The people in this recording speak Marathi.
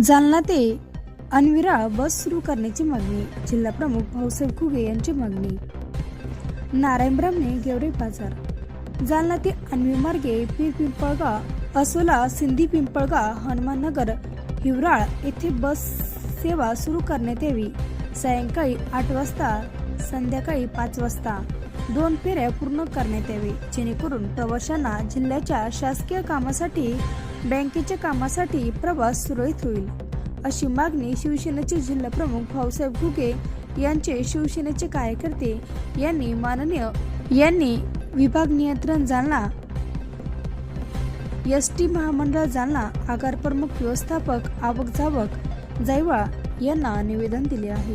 जालना ते अनविरा बस सुरू करण्याची मागणी, जिल्हाप्रमुख भाऊसाहेब खुगे यांची मागणी. नारायण ब्राह्मणे गेवरे बाजार. जालना ते अनवी मार्गे पीर पिंपळगाव, असोला, सिंधी पिंपळगाव, हनुमाननगर, हिवराळ येथे बस सेवा सुरू करण्यात यावी. सायंकाळी 8 वाजता, संध्याकाळी 5 वाजता 2 फेऱ्या पूर्ण करण्यात यावे, जेणेकरून प्रवाशांना जिल्ह्याच्या शासकीय कामासाठी, बँकेच्या कामासाठी प्रवास सुरळीत होईल, अशी मागणी शिवसेनेचे जिल्हाप्रमुख भाऊसाहेब खुगे यांचे शिवसेनेचे कार्यकर्ते यांनी विभाग नियंत्रण जालना, एसटी महामंडळ जालना, आगार प्रमुख व्यवस्थापक आवक जावक जैवाळ यांना निवेदन दिले आहे.